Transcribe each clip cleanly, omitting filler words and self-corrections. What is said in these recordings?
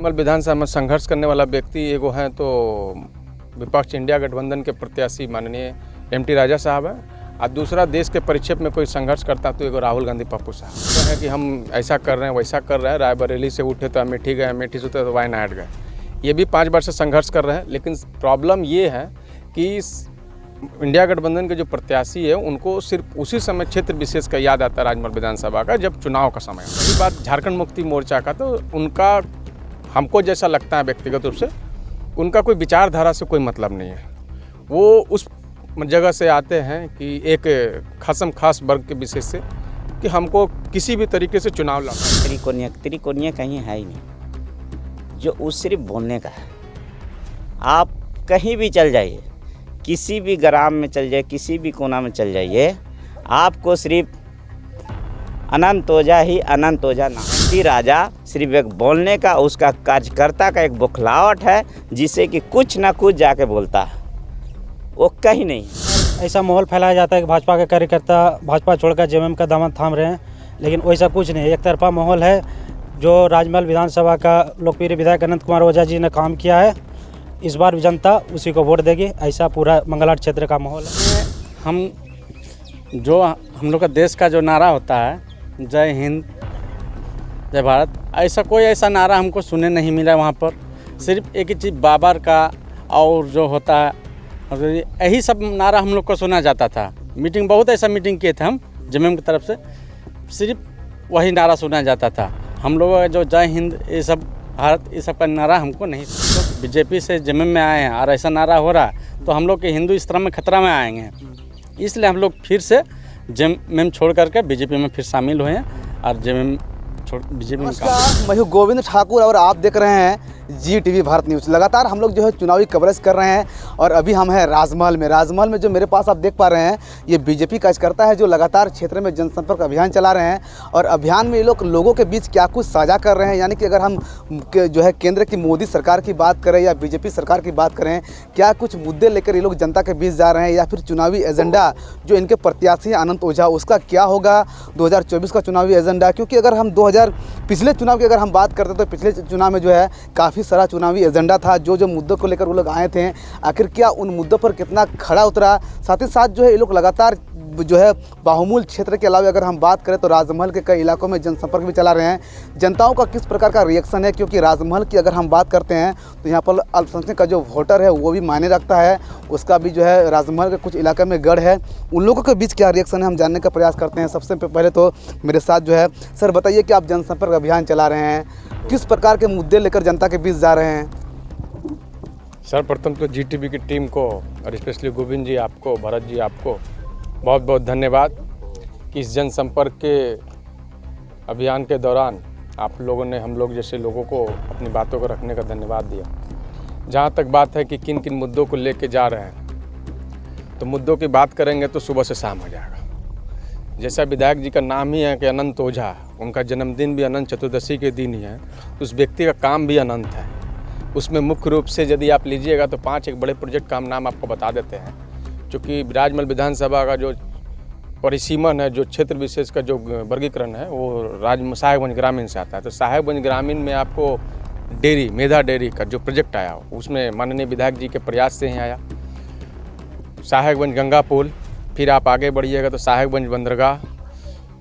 राजमहल विधानसभा में संघर्ष करने वाला व्यक्ति एगो है तो विपक्ष इंडिया गठबंधन के प्रत्याशी माननीय एमटी राजा साहब हैं, और दूसरा देश के परिक्षेप में कोई संघर्ष करता तो एगो राहुल गांधी पप्पू साहब तो है कि हम ऐसा कर रहे हैं वैसा कर रहे हैं। रायबरेली से उठे तो अमेठी गए, अमेठी से उठे तो वायनाड गए। ये भी 5 वर्ष से संघर्ष कर रहे हैं, लेकिन प्रॉब्लम ये है कि इंडिया गठबंधन के जो प्रत्याशी है उनको सिर्फ उसी समय क्षेत्र विशेष का याद आता है राजमहल विधानसभा का, जब चुनाव का समय। रही बात झारखंड मुक्ति मोर्चा का, तो उनका हमको जैसा लगता है व्यक्तिगत रूप से उनका कोई विचारधारा से कोई मतलब नहीं है। वो उस जगह से आते हैं कि एक खासम खास वर्ग के विशेष से कि हमको किसी भी तरीके से चुनाव लड़ना। त्रिकोणीय कहीं है ही नहीं, जो उस सिर्फ बोलने का है। आप कहीं भी चल जाइए, किसी भी ग्राम में चल जाइए, किसी भी कोना में चल जाइए, आपको सिर्फ अनंत ओझा ही अनंत ओझा नाम। एमटी राजा सिर्फ एक बोलने का, उसका कार्यकर्ता का एक बौखलाहट है जिससे कि कुछ ना कुछ जाके बोलता है, वो कहीं नहीं। ऐसा माहौल फैलाया जाता है कि भाजपा के कार्यकर्ता भाजपा छोड़कर जेएमएम का दामन थाम रहे हैं, लेकिन वैसा कुछ नहीं। एक तरफा माहौल है। जो राजमहल विधानसभा का लोकप्रिय विधायक अनंत कुमार ओझा जी ने काम किया है, इस बार जनता उसी को वोट देगी। ऐसा पूरा मंगलहाट क्षेत्र का माहौल है। हम लोग का देश का जो नारा होता है, जय हिंद जय भारत, ऐसा नारा हमको सुनने नहीं मिला वहाँ पर। सिर्फ एक ही चीज़ बाबर का और जो होता है, यही सब नारा हम लोग को सुना जाता था। मीटिंग बहुत ऐसा मीटिंग किए थे हम जेएमएम की तरफ से, सिर्फ वही नारा सुना जाता था। हम लोग जो जय हिंद ये सब भारत ये सब का नारा हमको नहीं। तो बीजेपी से जेएमएम में आए हैं और ऐसा नारा हो रहा है तो हम लोग के हिंदू इस तरह में खतरा में आएंगे, इसलिए हम लोग फिर से जेएमएम छोड़ करके बीजेपी में फिर शामिल हुए हैं और जेएमएम छोड़ बीजेपी में। नमस्कार, मैं हूं गोविंद ठाकुर और आप देख रहे हैं GTV भारत न्यूज़। लगातार हम लोग जो है चुनावी कवरेज कर रहे हैं और अभी हम हैं राजमहल में जो मेरे पास आप देख पा रहे हैं, ये बीजेपी कार्यकर्ता है जो लगातार क्षेत्र में जनसंपर्क अभियान चला रहे हैं। और अभियान में ये लोग लोगों के बीच क्या कुछ साझा कर रहे हैं, यानी कि अगर हम जो है केंद्र की मोदी सरकार की बात करें या बीजेपी सरकार की बात करें, क्या कुछ मुद्दे लेकर ये लोग जनता के बीच जा रहे हैं, या फिर चुनावी एजेंडा जो इनके प्रत्याशी अनंत ओझा उसका क्या होगा 2024 का चुनावी एजेंडा। क्योंकि अगर हम पिछले चुनाव की अगर हम बात करते तो पिछले चुनाव में जो है काफ़ी सारा चुनावी एजेंडा था, जो मुद्दों को लेकर वो लोग आए थे। आखिर क्या उन मुद्दों पर कितना खड़ा उतरा, साथ ही साथ जो है ये लोग लगातार जो है बाहुमूल क्षेत्र के अलावा अगर हम बात करें तो राजमहल के कई इलाकों में जनसंपर्क भी चला रहे हैं। जनताओं का किस प्रकार का रिएक्शन है, क्योंकि राजमहल की अगर हम बात करते हैं तो यहाँ पर अल्पसंख्यक का जो वोटर है वो भी मायने रखता है, उसका भी जो है राजमहल के कुछ इलाके में गढ़ है। उन लोगों के बीच क्या रिएक्शन है हम जानने का प्रयास करते हैं। सबसे पहले तो मेरे साथ जो है सर, बताइए कि आप जनसंपर्क अभियान चला रहे हैं, किस प्रकार के मुद्दे लेकर जनता के बीच जा रहे हैं? सर्वप्रथम तो GTV की टीम को और स्पेशली गोविंद जी आपको, भरत जी आपको बहुत बहुत धन्यवाद कि इस जनसंपर्क के अभियान के दौरान आप लोगों ने हम लोग जैसे लोगों को अपनी बातों को रखने का धन्यवाद दिया। जहाँ तक बात है कि किन किन मुद्दों को लेके जा रहे हैं, तो मुद्दों की बात करेंगे तो सुबह से शाम हो जाएगा। जैसा विधायक जी का नाम ही है कि अनंत ओझा, उनका जन्मदिन भी अनंत चतुर्दशी के दिन ही है, तो उस व्यक्ति का काम भी अनंत है। उसमें मुख्य रूप से यदि आप लीजिएगा तो 5 एक बड़े प्रोजेक्ट का हम नाम आपको बता देते हैं। क्योंकि राजमहल विधानसभा का जो परिसीमन है, जो क्षेत्र विशेष का जो वर्गीकरण है, वो साहेबगंज ग्रामीण से आता है। तो साहेबगंज ग्रामीण में आपको डेयरी, मेधा डेयरी का जो प्रोजेक्ट आया, उसमें माननीय विधायक जी के प्रयास से ही आया। साहेबगंज गंगा पुल, फिर आप आगे बढ़िएगा तो साहेबगंज बंदरगाह,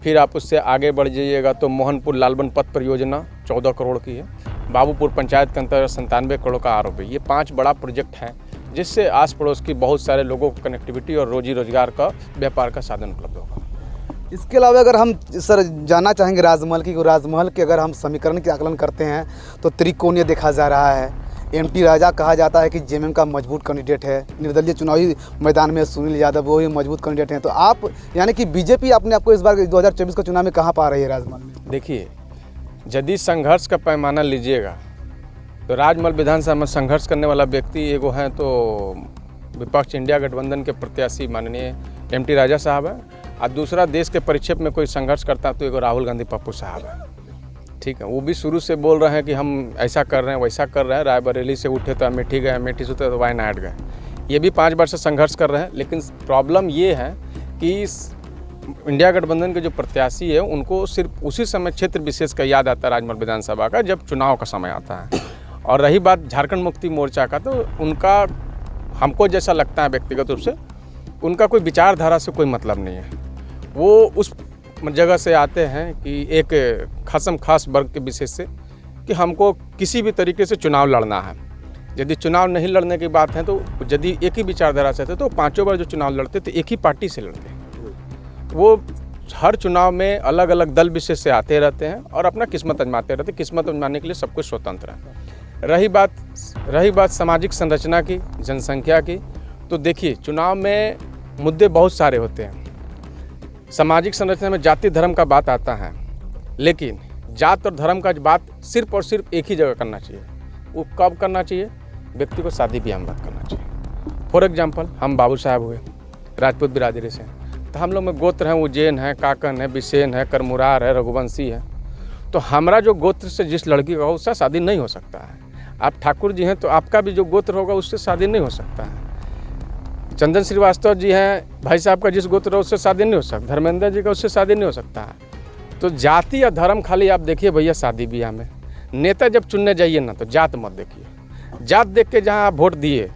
फिर आप उससे आगे बढ़ जाइएगा तो मोहनपुर लालबन पथ परियोजना 14 करोड़ की है। बाबूपुर पंचायत के अंतर्गत 97 करोड़ का आरोप है। ये 5 बड़ा प्रोजेक्ट हैं जिससे आस पड़ोस की बहुत सारे लोगों को कनेक्टिविटी और रोजी रोजगार का, व्यापार का साधन उपलब्ध होगा। इसके अलावा अगर हम सर जानना चाहेंगे राजमहल के अगर हम समीकरण के आकलन करते हैं तो त्रिकोणीय देखा जा रहा है। एमटी राजा कहा जाता है कि जेएमएम का मजबूत कैंडिडेट है, निर्दलीय चुनावी मैदान में सुनील यादव वो भी मजबूत कैंडिडेट हैं। तो आप यानी कि बीजेपी अपने आपको इस बार 2024 का चुनाव में कहाँ पा रही है राजमहल में? देखिए, यदि संघर्ष का पैमाना लीजिएगा तो राजमहल विधानसभा में संघर्ष करने वाला व्यक्ति एगो है तो विपक्ष इंडिया गठबंधन के प्रत्याशी माननीय एमटी राजा साहब हैं, और दूसरा देश के परिक्षेप में कोई संघर्ष करता तो एगो राहुल गांधी पप्पू साहब हैं। ठीक है, वो भी शुरू से बोल रहे हैं कि हम ऐसा कर रहे हैं वैसा कर रहे हैं। रायबरेली से उठे तो अमेठी गए, अमेठी से उठे तो वायनाड गए। ये भी 5 वर्ष से संघर्ष कर रहे हैं, लेकिन प्रॉब्लम ये है कि इंडिया गठबंधन के जो प्रत्याशी है उनको सिर्फ उसी समय क्षेत्र विशेष का याद आता है राजमहल विधानसभा का, जब चुनाव का समय आता है। और रही बात झारखंड मुक्ति मोर्चा का, तो उनका हमको जैसा लगता है व्यक्तिगत रूप से, उनका कोई विचारधारा से कोई मतलब नहीं है। वो उस जगह से आते हैं कि एक खसम खास वर्ग के विशेष से कि हमको किसी भी तरीके से चुनाव लड़ना है। यदि चुनाव नहीं लड़ने की बात है तो यदि एक ही विचारधारा से थे तो 5 बार जो चुनाव लड़ते थे एक ही पार्टी से लड़ते। वो हर चुनाव में अलग अलग दल विशेष से आते रहते हैं और अपना किस्मत आजमाते रहते हैं। किस्मत आजमाने के लिए सब कुछ स्वतंत्र है। रही बात सामाजिक संरचना की, जनसंख्या की, तो देखिए चुनाव में मुद्दे बहुत सारे होते हैं। सामाजिक संरचना में जाति धर्म का बात आता है, लेकिन जात और धर्म का बात सिर्फ और सिर्फ एक ही जगह करना चाहिए। वो कब करना चाहिए? व्यक्ति को शादी ब्याह में बात करना चाहिए। फॉर एग्जाम्पल, हम बाबू साहब हुए, राजपूत बिरादरी से, तो हम लोग में गोत्र हैं, उज्जैन है, काकन है, बिसेन है, करमुरार है, रघुवंशी है। तो हमारा जो गोत्र से जिस लड़की का हो उससे शादी नहीं हो सकता है। आप ठाकुर जी हैं तो आपका भी जो गोत्र होगा उससे शादी नहीं हो सकता है। चंदन श्रीवास्तव जी हैं, भाई साहब का जिस गोत्र हो उससे शादी नहीं हो सकता। धर्मेंद्र जी का उससे शादी नहीं हो सकता है। तो जाति या धर्म खाली आप देखिए भैया शादी ब्याह में। नेता जब चुनने जाइए ना तो जात मत देखिए। जात देख के जहाँ आप वोट दिए,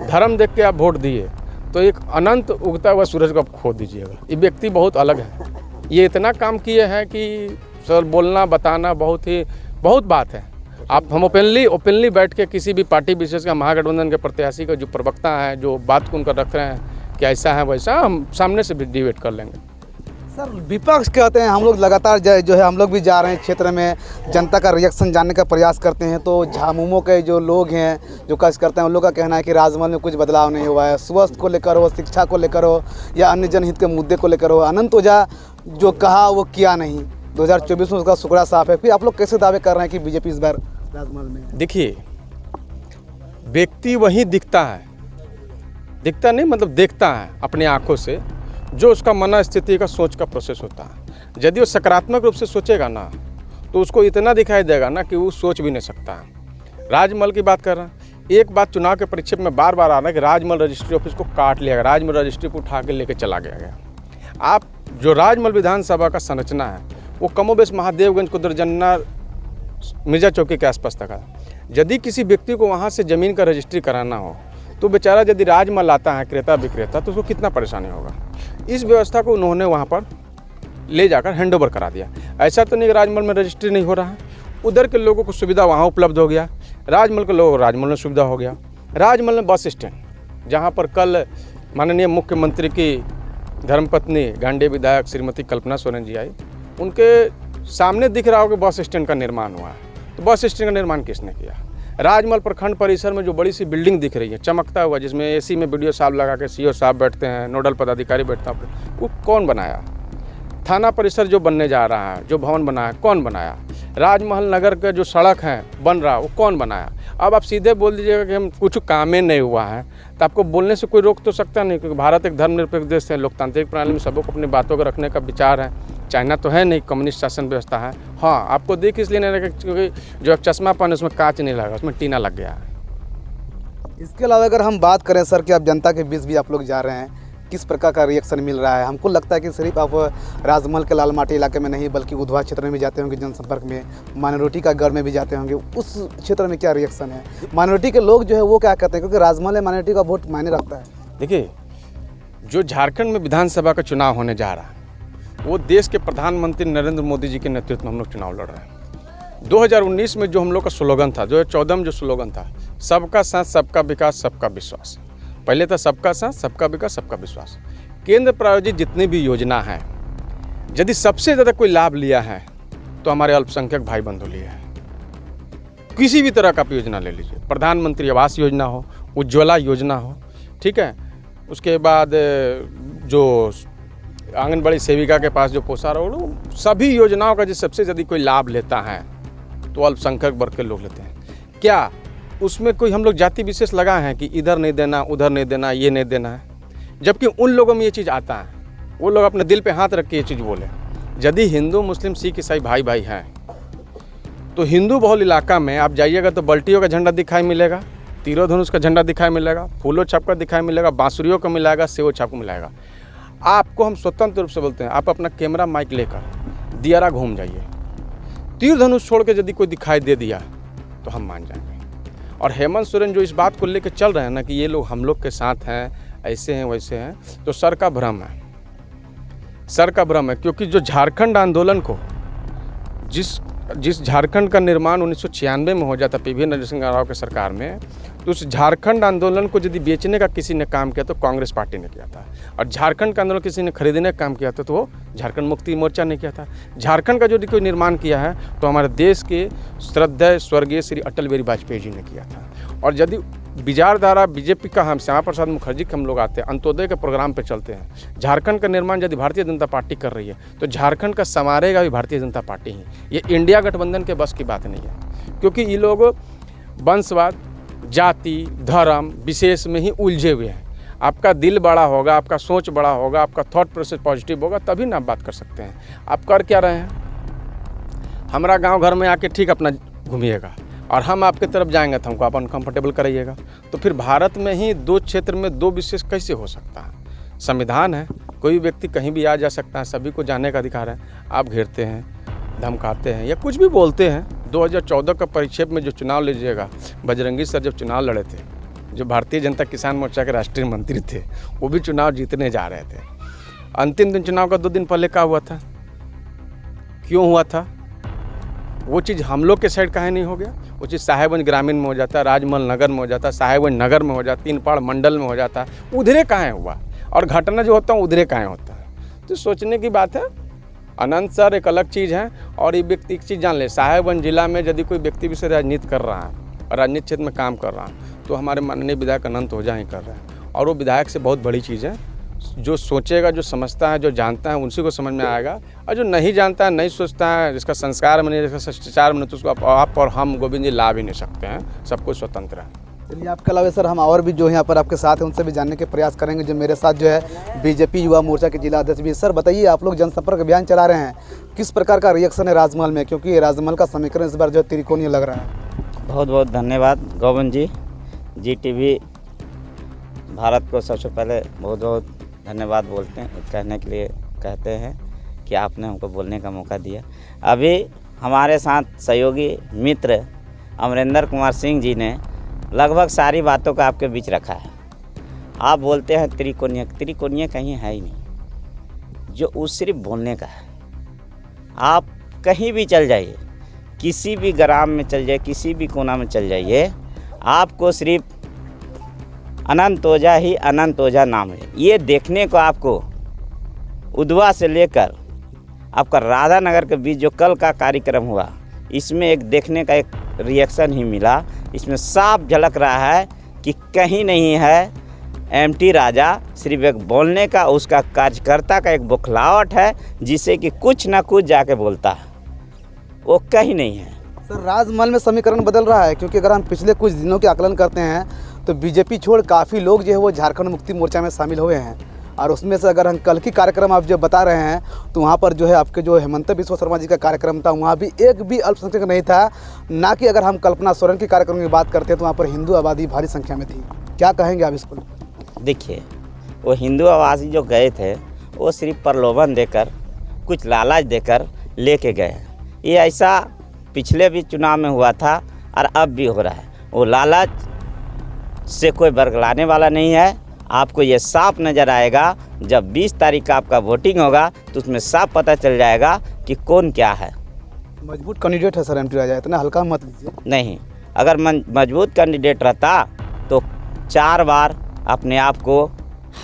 धर्म देख के आप वोट दिए, तो एक अनंत उगता हुआ सूरज को आप खो दीजिएगा। ये व्यक्ति बहुत अलग है। ये इतना काम किए हैं कि सर बोलना बताना बहुत बात है। आप हम ओपनली बैठ के किसी भी पार्टी विशेष का, महागठबंधन के प्रत्याशी का जो प्रवक्ता है, जो बात को उनका रख रहे हैं कि ऐसा है वैसा, हम सामने से भी डिबेट कर लेंगे। सर विपक्ष कहते हैं हम लोग लगातार जो है हम लोग भी जा रहे हैं क्षेत्र में, जनता का रिएक्शन जानने का प्रयास करते हैं। तो झामुमो के जो लोग हैं जो कष्ट करते हैं उन लोग का कहना है कि राजमहल में कुछ बदलाव नहीं हुआ है। स्वास्थ्य को लेकर हो, शिक्षा को लेकर हो, या अन्य जनहित के मुद्दे को लेकर हो। अनंत ओझा जो कहा वो किया नहीं। 2024 में उसका सुकड़ा साफ है। फिर आप लोग कैसे दावे कर रहे हैं कि बीजेपी इस बार राजमहल में? देखिए, व्यक्ति वही दिखता नहीं, मतलब देखता है अपनी आंखों से जो उसका मन स्थिति का सोच का प्रोसेस होता है। यदि वो सकारात्मक रूप से सोचेगा ना तो उसको इतना दिखाई देगा ना कि वो सोच भी नहीं सकता है। राजमहल की बात कर रहा है। एक बात चुनाव के परिक्षेप में बार बार आ रहा है कि राजमहल रजिस्ट्री ऑफिस को काट लिया गया, राजमहल रजिस्ट्री को उठा के लेके चला गया। आप जो राजमहल विधानसभा का संरचना है वो कमोबेश महादेवगंज, कुदरजन्ना, मिर्जा चौकी के आसपास तक है। यदि किसी व्यक्ति को वहाँ से ज़मीन का रजिस्ट्री कराना हो तो बेचारा यदि राजमहल आता है क्रेता विक्रेता तो उसको कितना परेशानी होगा। इस व्यवस्था को उन्होंने वहाँ पर ले जाकर हैंडओवर करा दिया। ऐसा तो नहीं कि राजमहल में रजिस्ट्री नहीं हो रहा है। उधर के लोगों को सुविधा वहाँ उपलब्ध हो गया, राजमहल के लोगों को राजमहल में सुविधा हो गया। राजमहल में बस स्टैंड, जहाँ पर कल माननीय मुख्यमंत्री की धर्मपत्नी गांडी विधायक श्रीमती कल्पना सोरेन जी आई, उनके सामने दिख रहा हो कि बस स्टैंड का निर्माण हुआ है। तो बस स्टैंड का निर्माण किसने किया? राजमहल प्रखंड परिसर में जो बड़ी सी बिल्डिंग दिख रही है चमकता हुआ, जिसमें एसी में वीडियो साहब लगा के सीओ साहब बैठते हैं, नोडल पदाधिकारी बैठता है, वो कौन बनाया? थाना परिसर जो बनने जा रहा है, जो भवन बना है, कौन बनाया? राजमहल नगर का जो सड़क है बन रहा वो कौन बनाया? अब आप सीधे बोल दीजिएगा कि हम कुछ काम नहीं हुआ है, तो आपको बोलने से कोई रोक तो सकता नहीं, क्योंकि भारत एक धर्मनिरपेक्ष देश है। लोकतांत्रिक प्रणाली में सबको अपनी बातों को रखने का विचार है। चाइना तो है नहीं, कम्युनिस्ट शासन व्यवस्था है। हाँ, आपको देख इसलिए नहीं लगा क्योंकि जो चश्मा पहने उसमें कांच नहीं लगा, उसमें टीना लग गया है। इसके अलावा अगर हम बात करें सर कि आप जनता के बीच भी आप लोग जा रहे हैं, किस प्रकार का रिएक्शन मिल रहा है? हमको लगता है कि सिर्फ आप राजमहल के लालमाटी इलाके में नहीं बल्कि उधवा क्षेत्र में भी जाते होंगे, जनसंपर्क में, माइनॉरिटी का गढ़ में भी जाते होंगे। उस क्षेत्र में क्या रिएक्शन है? माइनॉरिटी के लोग जो है वो क्या कहते हैं, क्योंकि राजमहल में माइनॉरिटी का वोट मायने रखता है। देखिए, जो झारखंड में विधानसभा का चुनाव होने जा रहा है वो देश के प्रधानमंत्री नरेंद्र मोदी जी के नेतृत्व में हम लोग चुनाव लड़ रहे हैं। 2019 में जो हम लोग का स्लोगन था, 2014 में जो स्लोगन था, सबका साथ सबका विकास सबका विश्वास। पहले था सबका साथ सबका विकास सबका विश्वास। केंद्र प्रायोजित जितनी भी योजना है, यदि सबसे ज़्यादा कोई लाभ लिया है तो हमारे अल्पसंख्यक भाई बंधु लिए हैं। किसी भी तरह का योजना ले लीजिए, प्रधानमंत्री आवास योजना हो, उज्ज्वला योजना हो, ठीक है, उसके बाद जो आंगनबाड़ी सेविका के पास जो पोषाहार हो, सभी योजनाओं का जो सबसे ज़्यादा कोई लाभ लेता है तो अल्पसंख्यक वर्ग के लोग लेते हैं। क्या उसमें कोई हम लोग जाति विशेष लगाए हैं कि इधर नहीं देना, उधर नहीं देना, ये नहीं देना है? जबकि उन लोगों में ये चीज़ आता है, वो लोग अपने दिल पे हाथ रख के ये चीज़ बोले। यदि हिंदू मुस्लिम सिख ईसाई भाई भाई हैं तो हिंदू बहुल इलाका में आप जाइएगा तो बल्टियों का झंडा दिखाई मिलेगा, तीरों धनुष का झंडा दिखाई मिलेगा, फूलों छाप का दिखाई मिलेगा, बांसुरियों का मिलाएगा, सेवो छाप को मिलाएगा। आपको हम स्वतंत्र रूप से बोलते हैं, आप अपना कैमरा माइक लेकर दियारा घूम जाइए, तीर धनुष छोड़ के यदि कोई दिखाई दे दिया तो हम मान जाएंगे। और हेमंत सोरेन जो इस बात को लेकर चल रहे हैं ना कि ये लोग हम लोग के साथ हैं, ऐसे हैं वैसे हैं, तो सर का भ्रम है, सर का भ्रम है। क्योंकि जो झारखंड आंदोलन को जिस झारखंड का निर्माण 1996 में हो जाता पीवी नरसिंह राव के सरकार में, तो उस झारखंड आंदोलन को यदि बेचने का किसी ने काम किया तो कांग्रेस पार्टी ने किया था, और झारखंड का आंदोलन किसी ने खरीदने का काम किया था तो वो झारखंड मुक्ति मोर्चा ने किया था। झारखंड का यदि कोई निर्माण किया है तो हमारे देश के श्रद्धेय स्वर्गीय श्री अटल बिहारी वाजपेयी जी ने किया था। और यदि विचारधारा बीजेपी का, हम श्यामा प्रसाद मुखर्जी के हम लोग आते हैं, अंत्योदय के प्रोग्राम पे चलते हैं, झारखंड का निर्माण यदि भारतीय जनता पार्टी कर रही है तो झारखंड का संवारेगा भी भारतीय जनता पार्टी ही। ये इंडिया गठबंधन के बस की बात नहीं है, क्योंकि ये लोग वंशवाद, जाति, धर्म विशेष में ही उलझे हुए हैं। आपका दिल बड़ा होगा, आपका सोच बड़ा होगा, आपका थॉट प्रोसेस पॉजिटिव होगा, तभी ना आप बात कर सकते हैं। आप कर क्या रहे हैं? हमारा गांव घर में आके ठीक अपना घूमिएगा और हम आपके तरफ जाएंगे तो हमको आप अनकम्फर्टेबल कराइएगा। तो फिर भारत में ही दो क्षेत्र में दो विशेष कैसे हो सकता है? संविधान है, कोई भी व्यक्ति कहीं भी आ जा सकता है, सभी को जाने का अधिकार है। आप घेरते हैं, धमकाते हैं या कुछ भी बोलते हैं। 2014 का परिक्षेप में जो चुनाव लीजिएगा, बजरंगी सर जब चुनाव लड़े थे, जो भारतीय जनता किसान मोर्चा के राष्ट्रीय मंत्री थे, वो भी चुनाव जीतने जा रहे थे। अंतिम दिन चुनाव का 2 दिन पहले क्या हुआ था? क्यों हुआ था? वो चीज़ हम लोग के साइड काहे नहीं हो गया? वो चीज़ साहेबगंज ग्रामीण में हो जाता, राजमहल नगर में हो जाता, साहेबगंज नगर में हो जाता, तीनपाड़ मंडल में हो जाता, उधरे काहे हुआ? और घटना जो होता है उधरे काहे होता है? तो सोचने की बात है। अनंत सर एक अलग चीज़ है। और ये व्यक्ति एक चीज़ जान ले, साहेबगंज जिला में यदि कोई व्यक्ति भी से राजनीति कर रहा है और राजनीतिक क्षेत्र में काम कर रहा है तो हमारे माननीय विधायक अनंत ओझा ही कर रहे हैं। और वो विधायक से बहुत बड़ी चीज़ है। जो सोचेगा, जो समझता है, जो जानता है, उसी को समझ में आएगा। और जो नहीं जानता है, नहीं सोचता है, जिसका संस्कार में नहीं, जिसका शिष्टाचार में नहीं, तो उसको आप और हम गोविंद जी ला भी नहीं सकते हैं। सब कुछ स्वतंत्र है। चलिए, आपके अलावा सर हम और भी जो यहाँ पर आपके साथ हैं उनसे भी जानने के प्रयास करेंगे। जो मेरे साथ जो है बीजेपी युवा मोर्चा के जिला अध्यक्ष भी। सर बताइए, आप लोग जनसंपर्क अभियान चला रहे हैं, किस प्रकार का रिएक्शन है राजमहल में? क्योंकि राजमहल का समीकरण इस बार जो त्रिकोणीय लग रहा है। बहुत बहुत धन्यवाद गोविंद जी। GTV भारत को सबसे पहले बहुत बहुत धन्यवाद बोलते हैं, कहने के लिए कहते हैं कि आपने हमको बोलने का मौका दिया। अभी हमारे साथ सहयोगी मित्र अमरेंद्र कुमार सिंह जी ने लगभग सारी बातों का आपके बीच रखा है। आप बोलते हैं त्रिकोणीय, त्रिकोणीय कहीं है ही नहीं, जो उस सिर्फ बोलने का है। आप कहीं भी चल जाइए, किसी भी ग्राम में चल जाइए, किसी भी कोना में चल जाइए, आपको सिर्फ अनंत ओझा ही अनंत ओझा नाम है। ये देखने को आपको उधवा से लेकर आपका राधा नगर के बीच जो कल का कार्यक्रम हुआ, इसमें एक देखने का एक रिएक्शन ही मिला। इसमें साफ झलक रहा है कि कहीं नहीं है MT राजा, सिर्फ एक बोलने का, उसका कार्यकर्ता का एक बौखलाहट है जिसे कि कुछ ना कुछ जाके बोलता है, वो कहीं नहीं है। सर राजमहल में समीकरण बदल रहा है, क्योंकि अगर हम पिछले कुछ दिनों के आकलन करते हैं तो बीजेपी छोड़ काफ़ी लोग जो है वो झारखंड मुक्ति मोर्चा में शामिल हुए हैं। और उसमें से अगर हम कल की कार्यक्रम आप जो बता रहे हैं तो वहाँ पर जो है आपके जो हेमंत बिस्वा शर्मा जी का कार्यक्रम था, वहाँ भी एक भी अल्पसंख्यक नहीं था। ना कि अगर हम कल्पना सोरेन के कार्यक्रम की बात करते हैं तो वहाँ पर हिंदू आबादी भारी संख्या में थी। क्या कहेंगे आप इसको? देखिए, वो हिंदू आवासी जो गए थे वो सिर्फ प्रलोभन देकर, कुछ लालच देकर लेके गए। ये ऐसा पिछले भी चुनाव में हुआ था और अब भी हो रहा है। वो लालच से कोई बरगलाने वाला नहीं है। आपको ये साफ नज़र आएगा जब 20 तारीख का आपका वोटिंग होगा तो उसमें साफ पता चल जाएगा कि कौन क्या है। मजबूत कैंडिडेट है सर MT राजा, इतना हल्का मत लीजिए। नहीं, अगर मजबूत कैंडिडेट रहता तो 4 बार अपने आप को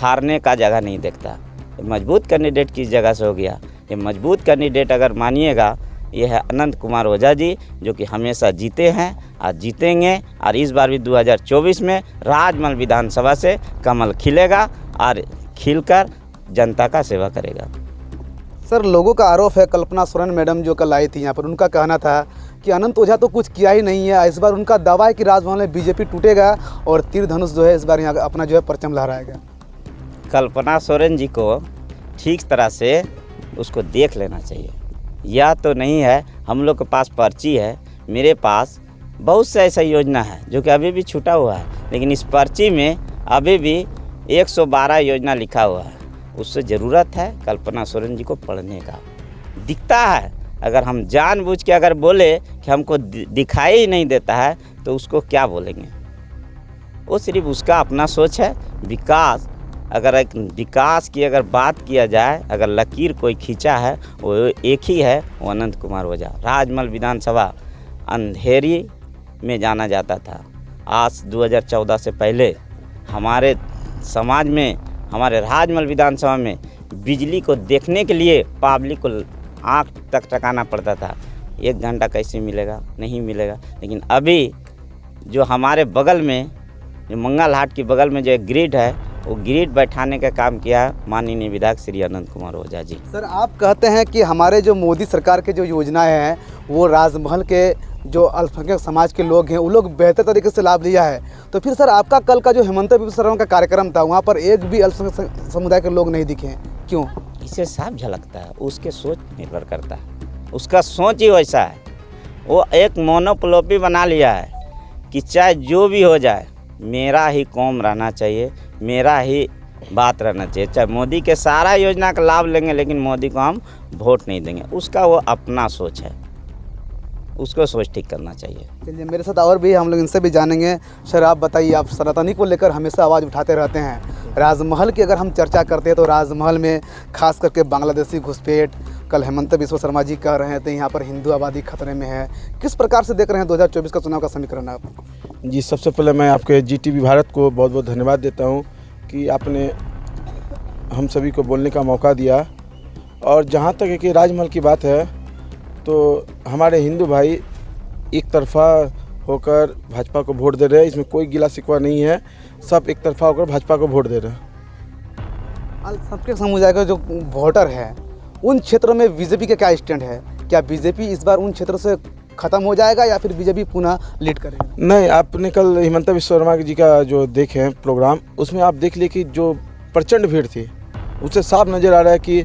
हारने का जगह नहीं देखता। मजबूत कैंडिडेट किस जगह से हो गया? ये मजबूत कैंडिडेट अगर मानिएगा, ये है अनंत कुमार ओझा जी, जो कि हमेशा जीते हैं और जीतेंगे। और इस बार भी 2024 में राजमहल विधानसभा से कमल खिलेगा और खिलकर जनता का सेवा करेगा। सर लोगों का आरोप है, कल्पना सोरेन मैडम जो कल आई थी यहाँ पर, उनका कहना था कि अनंत ओझा तो कुछ किया ही नहीं है। इस बार उनका दावा है कि राजमहल में बीजेपी टूटेगा और तीर धनुष जो है इस बार यहाँ अपना जो है परचम लहराएगा। कल्पना सोरेन जी को ठीक तरह से उसको देख लेना चाहिए। यह तो नहीं है हम लोग के पास पर्ची है, मेरे पास बहुत से ऐसा योजना है जो कि अभी भी छूटा हुआ है, लेकिन इस पर्ची में अभी भी 112 योजना लिखा हुआ है। उससे ज़रूरत है कल्पना सोरेन जी को पढ़ने का। दिखता है अगर हम जानबूझ के अगर बोले कि हमको दिखाई ही नहीं देता है तो उसको क्या बोलेंगे। वो सिर्फ उसका अपना सोच है। विकास, अगर एक विकास की अगर बात किया जाए, अगर लकीर कोई खींचा है वो एक ही है, वो अनंत कुमार ओझा। राजमहल विधानसभा अंधेरी में जाना जाता था। आज 2014 से पहले हमारे समाज में, हमारे राजमहल विधानसभा में बिजली को देखने के लिए पब्लिक को आँख तक टकाना पड़ता था। 1 घंटा कैसे मिलेगा, नहीं मिलेगा। लेकिन अभी जो हमारे बगल में, जो मंगल हाट की बगल में जो एक ग्रिड है, वो ग्रिड बैठाने का काम किया माननीय विधायक श्री अनंत कुमार ओझा जी। सर, आप कहते हैं कि हमारे जो मोदी सरकार के जो योजनाएं हैं वो राजमहल के जो अल्पसंख्यक समाज के लोग हैं वो लोग बेहतर तरीके से लाभ लिया है। तो फिर सर, आपका कल का जो हिमंता बिस्वा शर्मा का कार्यक्रम था, वहाँ पर एक भी अल्पसंख्यक समुदाय के लोग नहीं दिखे हैं, क्यों? इससे साफ झलकता है, उसके सोच निर्भर करता है। उसका सोच ही वैसा है। वो एक मोनोपोली बना लिया है कि चाहे जो भी हो जाए मेरा ही कौम रहना चाहिए, मेरा ही बात रहना चाहिए। चाहे मोदी के सारा योजना का लाभ लेंगे लेकिन मोदी को हम वोट नहीं देंगे। उसका वो अपना सोच है, उसको सोच ठीक करना चाहिए। चलिए, मेरे साथ और भी हम लोग इनसे भी जानेंगे। सर, आप बताइए, आप सनातनी को लेकर हमेशा आवाज़ उठाते रहते हैं। राजमहल की अगर हम चर्चा करते हैं तो राजमहल में खास करके बांग्लादेशी घुसपैठ, कल हिमंता बिस्वा शर्मा जी कह रहे थे यहाँ पर हिंदू आबादी खतरे में है। किस प्रकार से देख रहे हैं 2024 का चुनाव का समीकरण आप? जी, सबसे पहले मैं आपके GTV भारत को बहुत बहुत धन्यवाद देता हूँ कि आपने हम सभी को बोलने का मौका दिया। और जहाँ तक है कि राजमहल की बात है तो हमारे हिंदू भाई एक तरफा होकर भाजपा को वोट दे रहे हैं। इसमें कोई गिला शिकवा नहीं है, सब एक तरफा होकर भाजपा को वोट दे रहे हैं। अल्पसंख्यक समुदाय का जो वोटर है उन क्षेत्रों में बीजेपी का क्या स्टैंड है? क्या बीजेपी इस बार उन क्षेत्रों से खत्म हो जाएगा या फिर बीजेपी पुनः लीड करेगा? नहीं, आपने कल हिमंता बिस्वा शर्मा जी का जो देखे प्रोग्राम, उसमें आप देख लिए कि जो प्रचंड भीड़ थी उससे साफ नज़र आ रहा है कि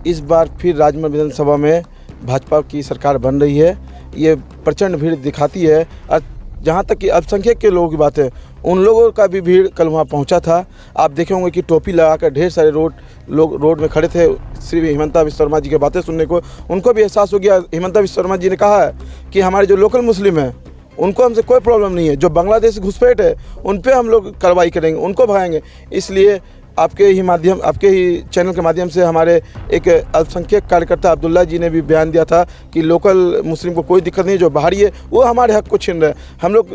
इस बार फिर राजमहल विधानसभा में भाजपा की सरकार बन रही है। ये प्रचंड भीड़ दिखाती है। और जहाँ तक कि अल्पसंख्यक के लोगों की बात है, उन लोगों का भी भीड़ कल वहाँ पहुँचा था। आप देखे होंगे कि टोपी लगाकर ढेर सारे लोग रोड में खड़े थे श्री हिमंता बिस्वा शर्मा जी की बातें सुनने को। उनको भी एहसास हो गया। हिमंता बिस्वा शर्मा जी ने कहा है कि हमारे जो लोकल मुस्लिम हैं उनको हमसे कोई प्रॉब्लम नहीं है, जो बांग्लादेश घुसपैठ है उन पर हम लोग कार्रवाई करेंगे, उनको भगाएंगे। इसलिए आपके ही चैनल के माध्यम से हमारे एक अल्पसंख्यक कार्यकर्ता अब्दुल्ला जी ने भी बयान दिया था कि लोकल मुस्लिम को कोई दिक्कत नहीं, जो बाहरी है वो हमारे हक को छीन रहे हैं। हम लोग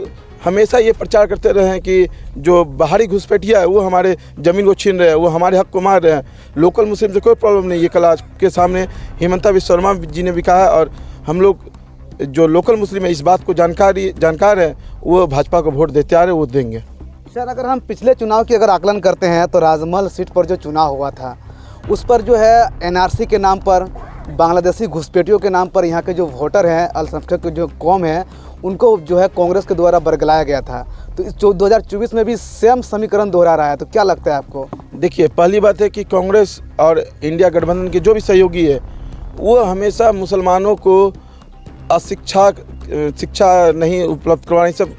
हमेशा ये प्रचार करते रहे हैं कि जो बाहरी घुसपैठिया है वो हमारे ज़मीन को छीन रहे हैं, वो हमारे हक को मार रहे हैं। लोकल मुस्लिम से कोई प्रॉब्लम नहीं। ये कल आज के सामने हिमंता बिस्वा शर्मा जी ने भी कहा है। और हम लोग जो लोकल मुस्लिम है इस बात को जानकार है, वो भाजपा को वोट देते आ रहे, वो देंगे। सर, अगर हम पिछले चुनाव की अगर आकलन करते हैं तो राजमहल सीट पर जो चुनाव हुआ था उस पर जो है NRC के नाम पर, बांग्लादेशी घुसपैठियों के नाम पर यहाँ के जो वोटर हैं, अल्पसंख्यक जो कौम है, उनको जो है कांग्रेस के द्वारा बरगलाया गया था। तो इस 2024 में भी सेम समीकरण दोहरा रहा है, तो क्या लगता है आपको? देखिए, पहली बात है कि कांग्रेस और इंडिया गठबंधन के जो भी सहयोगी है वो हमेशा मुसलमानों को शिक्षा नहीं उपलब्ध करवाने, सब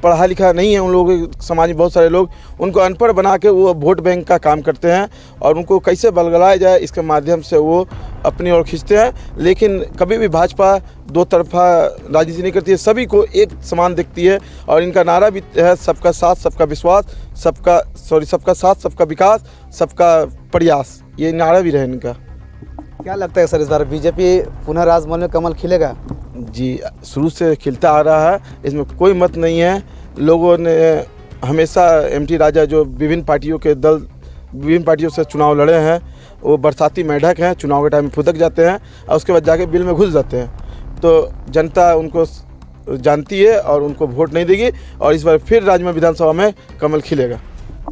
पढ़ा लिखा नहीं है उन लोगों के समाज में बहुत सारे लोग, उनको अनपढ़ बना के वो वोट बैंक का काम करते हैं और उनको कैसे बलगलाया जाए इसके माध्यम से वो अपनी ओर खींचते हैं। लेकिन कभी भी भाजपा दो तरफा राजनीति नहीं करती है, सभी को एक समान देखती है। और इनका नारा भी है सबका साथ सबका विश्वास, सबका साथ सबका विकास, सबका प्रयास, ये नारा भी रहे इनका। क्या लगता है सर, इस बार बीजेपी पुनः राजमहल में कमल खिलेगा? जी, शुरू से खिलता आ रहा है, इसमें कोई मत नहीं है। लोगों ने हमेशा MT राजा जो विभिन्न पार्टियों से चुनाव लड़े हैं, वो बरसाती मेढक हैं, चुनाव के टाइम में फुदक जाते हैं और उसके बाद जाके बिल में घुस जाते हैं। तो जनता उनको जानती है और उनको वोट नहीं देगी और इस बार फिर राजमहल विधानसभा में कमल खिलेगा।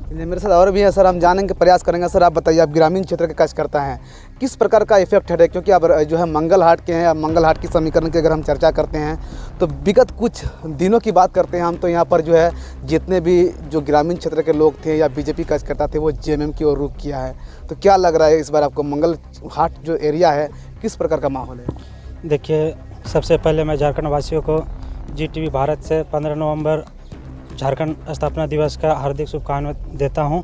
मेरे साथ और भी है सर, हम जानने के प्रयास करेंगे। सर, आप बताइए, आप ग्रामीण क्षेत्र के कार्यकर्ता हैं, किस प्रकार का इफेक्ट है? क्योंकि अब जो है मंगल हाट के हैं, मंगल हाट की समीकरण की अगर हम चर्चा करते हैं तो विगत कुछ दिनों की बात करते हैं हम, तो यहाँ पर जो है जितने भी जो ग्रामीण क्षेत्र के लोग थे या बीजेपी कार्यकर्ता थे वो JMM की ओर रुख किया है। तो क्या लग रहा है इस बार आपको, मंगल हाट जो एरिया है किस प्रकार का माहौल है? देखिए, सबसे पहले मैं झारखंड वासियों को GTV भारत से 15 नवंबर झारखंड स्थापना दिवस का हार्दिक शुभकामनाएं देता हूं।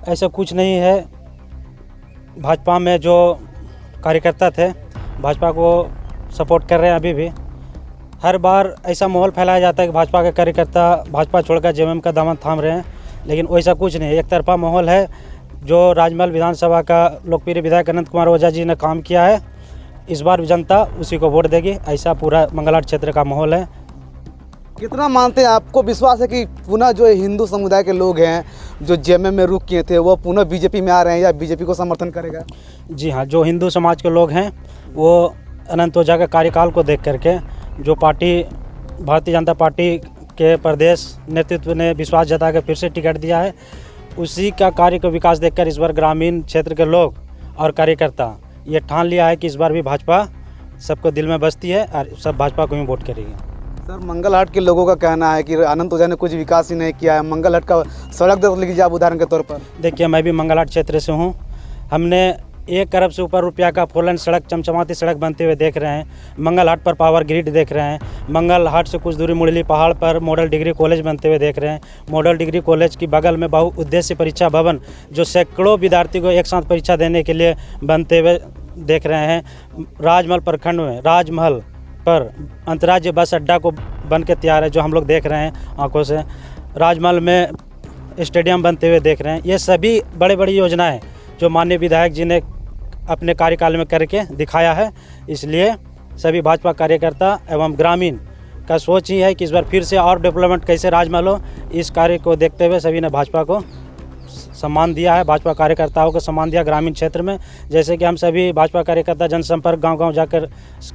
ऐसा कुछ नहीं है। भाजपा में जो कार्यकर्ता थे, भाजपा को सपोर्ट कर रहे हैं अभी भी। हर बार ऐसा माहौल फैलाया जाता है कि भाजपा के कार्यकर्ता भाजपा छोड़कर जेएमएम का दामन थाम रहे हैं, लेकिन वैसा कुछ नहीं। एक तरफा माहौल है। जो राजमहल विधानसभा का लोकप्रिय विधायक अनंत कुमार ओझा जी ने काम किया है, इस बार जनता उसी को वोट देगी। ऐसा पूरा मंगलहाट क्षेत्र का माहौल है। कितना मानते हैं, आपको विश्वास है कि पुनः जो हिंदू समुदाय के लोग हैं जो जेएमएम में रुक किए थे वो पुनः बीजेपी में आ रहे हैं या बीजेपी को समर्थन करेगा? जी हाँ, जो हिंदू समाज के लोग हैं वो अनंत ओझा के कार्यकाल को देख करके, जो पार्टी भारतीय जनता पार्टी के प्रदेश नेतृत्व ने विश्वास जता के फिर से टिकट दिया है, उसी का कार्य का विकास देखकर इस बार ग्रामीण क्षेत्र के लोग और कार्यकर्ता ये ठान लिया है कि इस बार भी भाजपा सबको दिल में बसती है और सब भाजपा को ही वोट करेगी। सर, मंगलहाट के लोगों का कहना है कि अनंत ओझा ने कुछ विकास ही नहीं किया है। मंगलहाट का सड़क देख लीजिए आप उदाहरण के तौर पर। देखिए, मैं भी मंगलहाट क्षेत्र से हूँ। हमने 1 अरब से ऊपर रुपया का 4 लेन सड़क, चमचमाती सड़क बनते हुए देख रहे हैं। मंगलहाट पर पावर ग्रिड देख रहे हैं। मंगलहाट से कुछ दूरी मुरली पहाड़ पर मॉडल डिग्री कॉलेज बनते हुए देख रहे हैं। मॉडल डिग्री कॉलेज की बगल में बहुउद्देश्य परीक्षा भवन, जो सैकड़ों विद्यार्थी को एक साथ परीक्षा देने के लिए बनते हुए देख रहे हैं। राजमहल प्रखंड में राजमहल पर अंतर्राज्यीय बस अड्डा को बन के तैयार है, जो हम लोग देख रहे हैं आंखों से। राजमहल में स्टेडियम बनते हुए देख रहे हैं। ये सभी बड़ी बड़ी योजनाएं जो माननीय विधायक जी ने अपने कार्यकाल में करके दिखाया है। इसलिए सभी भाजपा कार्यकर्ता एवं ग्रामीण का सोच ही है कि इस बार फिर से और डेवलपमेंट कैसे राजमहल हो। इस कार्य को देखते हुए सभी ने भाजपा को सम्मान दिया है, भाजपा कार्यकर्ताओं को सम्मान दिया ग्रामीण क्षेत्र में। जैसे कि हम सभी भाजपा कार्यकर्ता जनसंपर्क गांव-गांव जाकर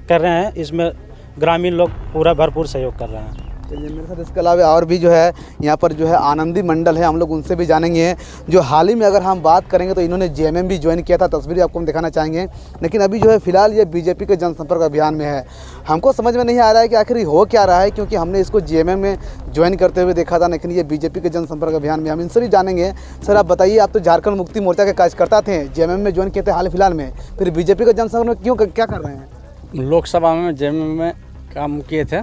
कर रहे हैं, इसमें ग्रामीण लोग पूरा भरपूर सहयोग कर रहे हैं। चलिए, मेरे साथ इसके अलावा और भी जो है यहाँ पर जो है आनंदी मंडल है, हम लोग उनसे भी जानेंगे। जो हाल ही में अगर हम बात करेंगे तो इन्होंने जेएमएम भी ज्वाइन किया था, तस्वीर आपको हम दिखाना चाहेंगे। लेकिन अभी जो है फिलहाल ये बीजेपी के जनसंपर्क अभियान में है। हमको समझ में नहीं आ रहा है कि आखिर हो क्या रहा है, क्योंकि हमने इसको जेएमएम में ज्वाइन करते हुए देखा था, लेकिन ये बीजेपी के जनसंपर्क अभियान में। हम इनसे भी जानेंगे। सर, आप बताइए, आप तो झारखंड मुक्ति मोर्चा के कार्यकर्ता थे, जेएमएम में ज्वाइन किए थे हाल फिलहाल में, फिर बीजेपी के जनसंपर्क में क्यों, क्या कर रहे हैं? लोकसभा में जेएमएम में काम किए थे।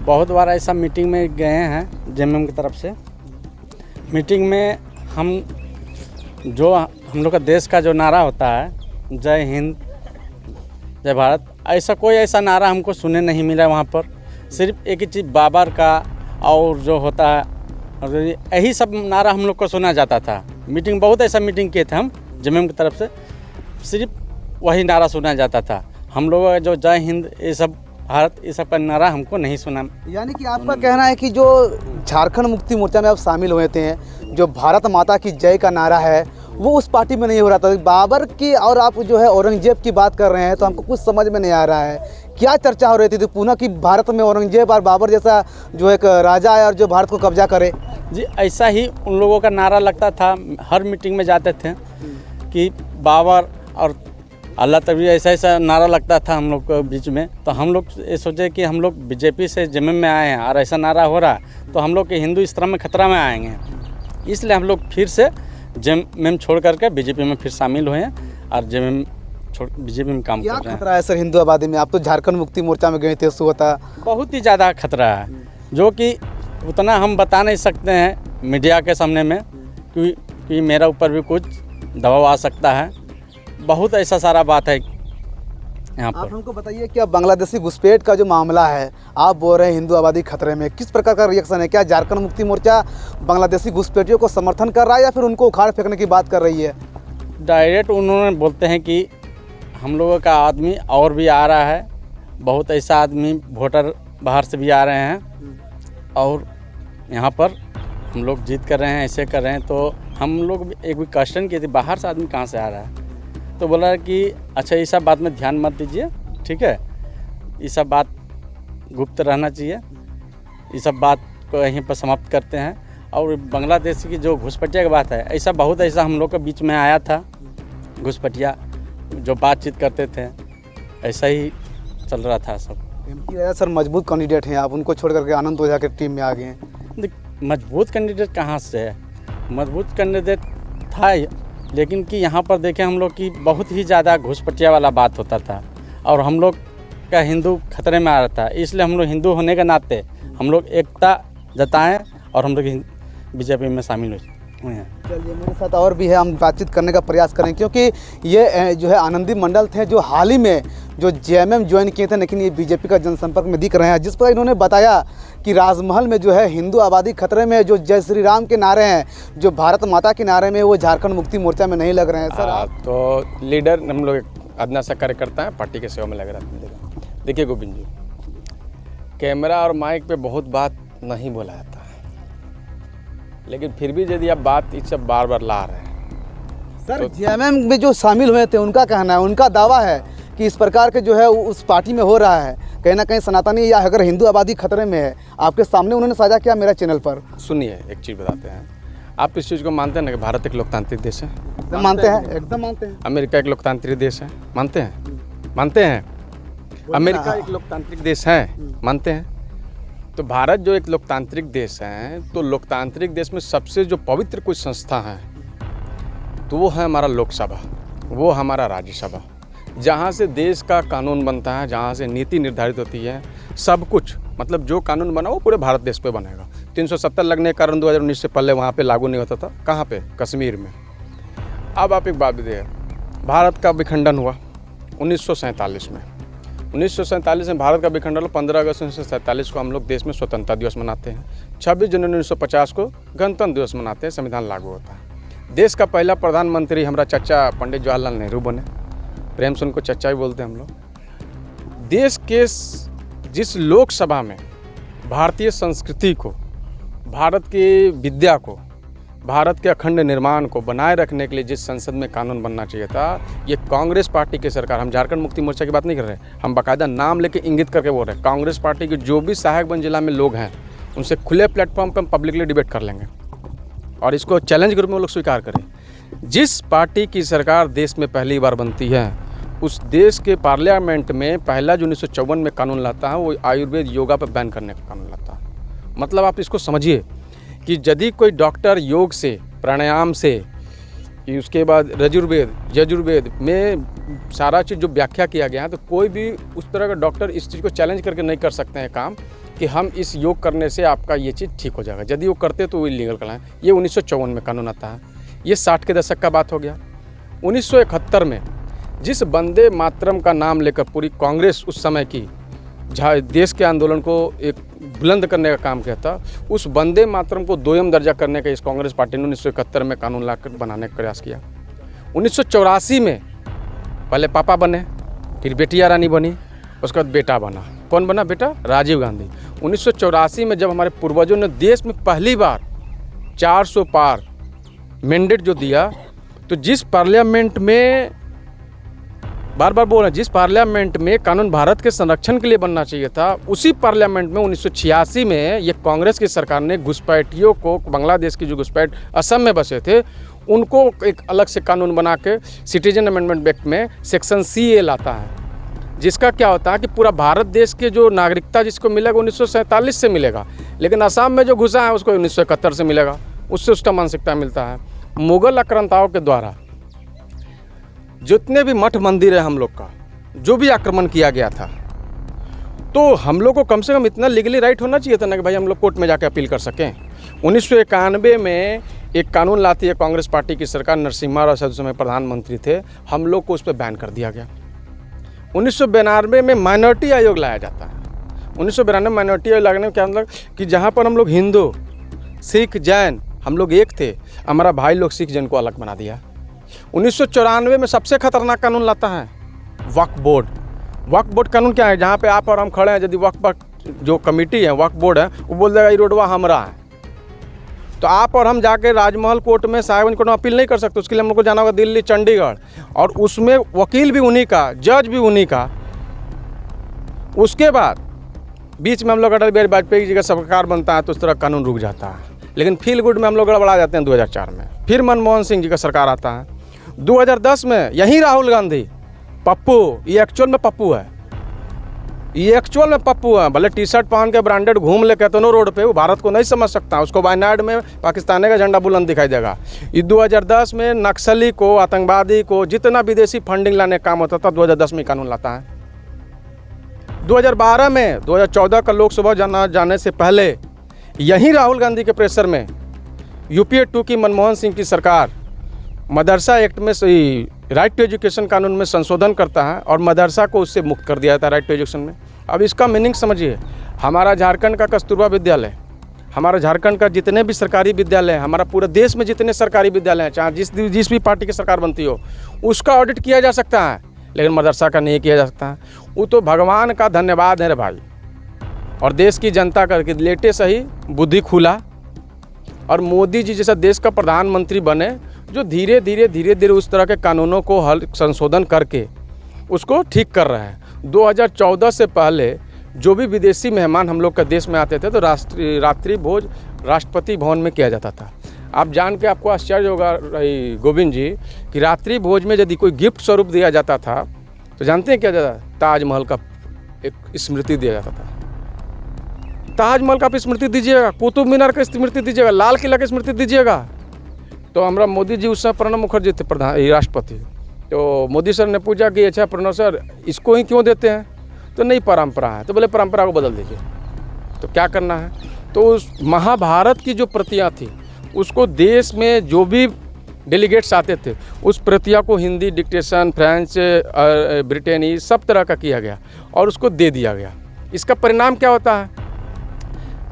बहुत बार ऐसा मीटिंग में गए हैं जेएमएम की तरफ से। मीटिंग में हम लोग का देश का जो नारा होता है, जय हिंद जय भारत, ऐसा नारा हमको सुनने नहीं मिला वहाँ पर। सिर्फ एक ही चीज़ बाबर का और जो होता है, यही सब नारा हम लोग को सुना जाता था। मीटिंग बहुत ऐसा मीटिंग किए थे हम जेएमएम की तरफ से, सिर्फ वही नारा सुना जाता था। हम लोग जो जय हिंद ये सब भारत ये सब का नारा हमको नहीं सुना। यानी कि आपका कहना है कि जो झारखंड मुक्ति मोर्चा में आप शामिल हुए थे, जो भारत माता की जय का नारा है वो उस पार्टी में नहीं हो रहा था। बाबर की और आप जो है औरंगजेब की बात कर रहे हैं, तो हमको कुछ समझ में नहीं आ रहा है। क्या चर्चा हो रही थी पुनः कि भारत में औरंगजेब और बाबर जैसा जो एक राजा है और जो भारत को कब्जा करे? जी, ऐसा ही उन लोगों का नारा लगता था। हर मीटिंग में जाते थे कि बाबर और अल्लाह तभी ऐसा नारा लगता था हम लोग के बीच में। तो हम लोग ये सोचे कि हम लोग बीजेपी से जेएमएम में आए हैं और ऐसा नारा हो रहा तो हम लोग के हिंदू इस तरह में खतरा में आएंगे, इसलिए हम लोग फिर से जेएमएम छोड़ करके बीजेपी में फिर शामिल हुए हैं और जेएमएम छोड़ बीजेपी में काम कर रहे हैं। क्या खतरा है सर हिंदू आबादी में? आप तो झारखंड मुक्ति मोर्चा में गए थे, सुबह बहुत ही ज़्यादा खतरा है, जो कि उतना हम बता नहीं सकते हैं मीडिया के सामने में, क्योंकि मेरा ऊपर भी कुछ दबाव आ सकता है। बहुत ऐसा सारा बात है यहाँ पर। आप हमको बताइए कि अब बांग्लादेशी घुसपैठ का जो मामला है, आप बोल रहे हैं हिंदू आबादी खतरे में, किस प्रकार का रिएक्शन है? क्या झारखंड मुक्ति मोर्चा बांग्लादेशी घुसपैठियों को समर्थन कर रहा है या फिर उनको उखाड़ फेंकने की बात कर रही है? डायरेक्ट उन्होंने बोलते हैं कि हम लोगों का आदमी और भी आ रहा है, बहुत ऐसा आदमी वोटर बाहर से भी आ रहे हैं और यहाँ पर हम लोग जीत कर रहे हैं, ऐसे कर रहे हैं। तो हम लोग एक भी क्वेश्चन किए थे, बाहर से आदमी कहाँ से आ रहा है? तो बोला कि अच्छा ये सब बात में ध्यान मत दीजिए, ठीक है, ये सब बात गुप्त रहना चाहिए, ये सब बात को यहीं पर समाप्त करते हैं। और बांग्लादेश की जो घुसपैठिया की बात है, ऐसा बहुत ऐसा हम लोग के बीच में आया था घुसपैठिया, जो बातचीत करते थे, ऐसा ही चल रहा था सब। एमपी राजा सर मजबूत कैंडिडेट हैं, आप उनको छोड़ करके अनंत ओझा के टीम में आ गए हैं। मजबूत कैंडिडेट कहाँ से है? मजबूत कैंडिडेट था, लेकिन कि यहाँ पर देखें हम लोग की बहुत ही ज़्यादा घुसपैठिया वाला बात होता था और हम लोग का हिंदू खतरे में आ रहा था। इसलिए हम लोग हिंदू होने के नाते हम लोग एकता जताएं और हम लोग बीजेपी में शामिल हो। हुए हैं। चलिए मेरे साथ और भी है, हम बातचीत करने का प्रयास करें, क्योंकि ये जो है आनंदी मंडल थे जो हाल ही में जो जेएमएम ज्वाइन किए थे, लेकिन ये बीजेपी का जनसंपर्क में दिख रहे हैं। जिस पर इन्होंने बताया कि राजमहल में जो है हिंदू आबादी खतरे में, जो जय श्री राम के नारे हैं, जो भारत माता के नारे में, वो झारखंड मुक्ति मोर्चा में नहीं लग रहे हैं। सर आप तो लीडर हम लोग अदना सा कार्यकर्ता है, पार्टी के सेवा में लग रहा है। देखिए गोविंद जी, कैमरा और माइक पे बहुत बात नहीं बोला जाता है, लेकिन फिर भी यदि आप बात इस सब बार बार ला रहे हैं सर जेएमएम में जो शामिल हुए थे उनका कहना है, उनका दावा है कि इस प्रकार के जो है उस पार्टी में हो रहा है, कहीं ना कहीं सनातनी या अगर हिंदू आबादी खतरे में है। आपके सामने उन्होंने साझा किया मेरा चैनल पर। सुनिए, एक चीज़ बताते हैं, आप इस चीज़ को मानते हैं ना कि भारत एक लोकतांत्रिक देश है? एकदम मानते हैं, एकदम मानते हैं। अमेरिका एक लोकतांत्रिक देश है, मानते हैं? मानते हैं? अमेरिका एक लोकतांत्रिक देश है, मानते हैं? तो भारत जो एक लोकतांत्रिक देश है, तो लोकतांत्रिक देश में सबसे जो पवित्र कुछ संस्था है तो वो है हमारा लोकसभा, वो हमारा राज्यसभा, जहाँ से देश का कानून बनता है, जहाँ से नीति निर्धारित होती है, सब कुछ मतलब जो कानून बना वो पूरे भारत देश पे बनेगा। 370 लगने के कारण 2019 से पहले वहाँ पे लागू नहीं होता था। कहाँ पे? कश्मीर में। अब आप एक बात देखिए, भारत का विखंडन हुआ 1947 में। 1947 में भारत का विखंडन हुआ। 15 अगस्त 1947 को हम लोग देश में स्वतंत्रता दिवस मनाते हैं। 26 जनवरी 1950 को गणतंत्र दिवस मनाते हैं, संविधान लागू होता है। देश का पहला प्रधानमंत्री हमारा चचा पंडित जवाहरलाल नेहरू बने, प्रेम से उनको चचा ही बोलते हैं हम लोग। देश के जिस लोकसभा में भारतीय संस्कृति को, भारत की विद्या को, भारत के अखंड निर्माण को बनाए रखने के लिए जिस संसद में कानून बनना चाहिए था, ये कांग्रेस पार्टी की सरकार, हम झारखंड मुक्ति मोर्चा की बात नहीं कर रहे, हम बाकायदा नाम लेके इंगित करके बोल रहे हैं, कांग्रेस पार्टी के जो भी साहेबगंज जिला में लोग हैं उनसे खुले प्लेटफॉर्म पर हम पब्लिकली डिबेट कर लेंगे और इसको चैलेंज ग्रुप में वो लोग स्वीकार करें। जिस पार्टी की सरकार देश में पहली बार बनती है, उस देश के पार्लियामेंट में पहला जो 1954 में कानून लाता है वो आयुर्वेद योगा पर बैन करने का कानून लाता है। मतलब आप इसको समझिए कि यदि कोई डॉक्टर योग से, प्राणायाम से, उसके बाद यजुर्वेद में सारा चीज़ जो व्याख्या किया गया है, तो कोई भी उस तरह का डॉक्टर इस चीज़ को चैलेंज करके नहीं कर सकते हैं काम कि हम इस योग करने से आपका ये चीज़ ठीक हो जाएगा। यदि वो करते तो वो इलीगल कराएं। ये 1954 में कानून आता है। ये 60 के दशक का बात हो गया। 1971 में जिस वंदे मातरम का नाम लेकर पूरी कांग्रेस उस समय की देश के आंदोलन को एक बुलंद करने का काम किया था, उस वंदे मातरम को दोयम दर्जा करने का इस कांग्रेस पार्टी ने 1971 में कानून लाकर बनाने का प्रयास किया। 1984 में पहले पापा बने, फिर बेटिया रानी बनी, उसके बाद बेटा बना। कौन बना बेटा? राजीव गांधी। 1984 में जब हमारे पूर्वजों ने देश में पहली बार 400 पार मैंडेट जो दिया, तो जिस पार्लियामेंट में बार बार बोल रहे हैं, जिस पार्लियामेंट में कानून भारत के संरक्षण के लिए बनना चाहिए था, उसी पार्लियामेंट में 1986 में ये कांग्रेस की सरकार ने घुसपैठियों को, बांग्लादेश की जो घुसपैठ असम में बसे थे, उनको एक अलग से कानून बना के सिटीजन अमेंडमेंट एक्ट में सेक्शन CA लाता है, जिसका क्या होता है कि पूरा भारत देश के जो नागरिकता जिसको मिलेगा 1947 से मिलेगा, लेकिन असम में जो घुसा है उसको 1971 से मिलेगा, उससे उसका मानसिकता मिलता है। मुगल आक्रांताओं के द्वारा जितने भी मठ मंदिर है हम लोग का जो भी आक्रमण किया गया था, तो हम लोग को कम से कम इतना लीगली राइट होना चाहिए था ना कि भाई हम लोग कोर्ट में जाकर अपील कर सकें। 1991 में एक कानून लाती है कांग्रेस पार्टी की सरकार, नरसिम्हा राव उस समय प्रधानमंत्री थे, हम लोग को उस पर बैन कर दिया गया। 1992 में माइनॉरिटी आयोग लाया जाता है। 1992 में माइनॉरिटी आयोग लगने में क्या मतलब कि जहाँ पर हम लोग हिंदू, सिख, जैन हम लोग एक थे, हमारा भाई लोग सिख जैन को अलग बना दिया। 1994 में सबसे खतरनाक कानून लाता है वक्फ बोर्ड। वक्फ बोर्ड कानून क्या है? जहाँ पे आप और हम खड़े हैं, यदि वक्फ जो कमेटी है, वक्फ बोर्ड है, वो बोल देगा ये रोडवा हमारा है, तो आप और हम जाके राजमहल कोर्ट में, साहिबगंज कोर्ट में अपील नहीं कर सकते। उसके लिए हम लोग को जाना होगा दिल्ली, चंडीगढ़, और उसमें वकील भी उन्हीं का, जज भी उन्हीं का। उसके बाद बीच में हम लोग अटल बिहारी वाजपेयी जी का सरकार बनता है तो उस तरह कानून रुक जाता है, लेकिन फील गुड में हम लोग गड़बड़ा जाते हैं 2004 में। फिर मनमोहन सिंह जी का सरकार आता है 2010 में, यही राहुल गांधी, पप्पू, ये एक्चुअल में पप्पू है, ये एक्चुअल में पप्पू है। भले टी शर्ट पहन के ब्रांडेड घूम ले कहते नो रोड पे, वो भारत को नहीं समझ सकता, उसको वायनाड में पाकिस्तान का झंडा बुलंद दिखाई देगा। ये 2010 में नक्सली को, आतंकवादी को, जितना विदेशी फंडिंग लाने का काम होता था 2010 में कानून लाता है। 2012 में, 2014 का लोकसभा जाने से पहले यही राहुल गांधी के प्रेशर में यूपीए 2 की मनमोहन सिंह की सरकार मदरसा एक्ट में सही राइट टू एजुकेशन कानून में संशोधन करता है और मदरसा को उससे मुक्त कर दिया जाता है राइट टू एजुकेशन में। अब इसका मीनिंग समझिए, हमारा झारखंड का कस्तूरबा विद्यालय, हमारा झारखंड का जितने भी सरकारी विद्यालय हैं, हमारा पूरे देश में जितने सरकारी विद्यालय हैं, चाहे जिस भी पार्टी की सरकार बनती हो, उसका ऑडिट किया जा सकता है, लेकिन मदरसा का नहीं किया जा सकता है। वो तो भगवान का धन्यवाद है रे भाई, और देश की जनता करके लेटे सही बुद्धि खुला और मोदी जी जैसा देश का प्रधानमंत्री बने, जो धीरे धीरे उस तरह के कानूनों को हल संशोधन करके उसको ठीक कर रहा है। 2014 से पहले जो भी विदेशी मेहमान हम लोग का देश में आते थे तो रात्रि भोज राष्ट्रपति भवन में किया जाता था। आप जान के आपको आश्चर्य होगा गोविंद जी कि रात्रि भोज में यदि कोई गिफ्ट स्वरूप दिया जाता था तो जानते हैं क्या जाता? ताजमहल का एक स्मृति दिया जाता था। ताजमहल का स्मृति दीजिएगा, कुतुब मीनार का स्मृति दीजिएगा, लाल किला की स्मृति दीजिएगा। तो हमारा मोदी जी उस समय प्रणब मुखर्जी थे राष्ट्रपति, तो मोदी सर ने पूछा कि अच्छा प्रणब सर इसको ही क्यों देते हैं? तो नई परंपरा है। तो बोले परंपरा को बदल दीजिए। तो क्या करना है? तो उस महाभारत की जो प्रतियाँ थी उसको देश में जो भी डेलीगेट्स आते थे उस प्रतिया को हिंदी डिक्टेशन, फ्रेंच, ब्रिटेनी सब तरह का किया गया और उसको दे दिया गया। इसका परिणाम क्या होता है?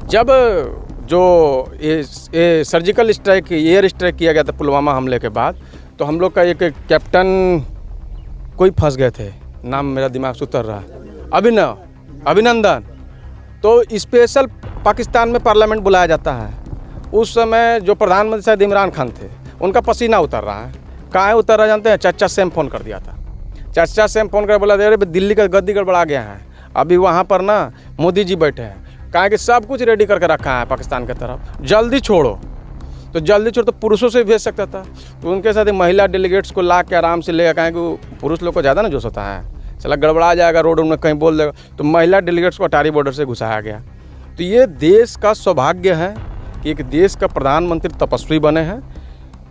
जब जो ये सर्जिकल स्ट्राइक, एयर स्ट्राइक किया गया था पुलवामा हमले के बाद, तो हम लोग का एक कैप्टन कोई फंस गए थे, नाम मेरा दिमाग से उतर रहा है, अभिनंदन। तो स्पेशल पाकिस्तान में पार्लियामेंट बुलाया जाता है। उस समय जो प्रधानमंत्री शायद इमरान खान थे, उनका पसीना उतर रहा है। कहाँ उतर रहा जानते हैं? चाचा सेम फ़ोन कर दिया था। चाचा सेम फ़ोन कर बोला अरे दिल्ली का गद्दी गड़बड़ा गया है, अभी वहाँ पर ना मोदी जी बैठे हैं, कहा कि सब कुछ रेडी करके रखा है पाकिस्तान की तरफ, जल्दी छोड़ो। तो जल्दी छोड़ो तो पुरुषों से भेज सकता था, तो उनके साथ महिला डेलीगेट्स को ला के आराम से ले कहें कि पुरुष लोग को ज़्यादा ना जोश होता है, चला गड़बड़ा जाएगा, रोड में कहीं बोल देगा, तो महिला डेलीगेट्स को अटारी बॉर्डर से घुसाया गया। तो ये देश का सौभाग्य है कि एक देश का प्रधानमंत्री तपस्वी बने हैं,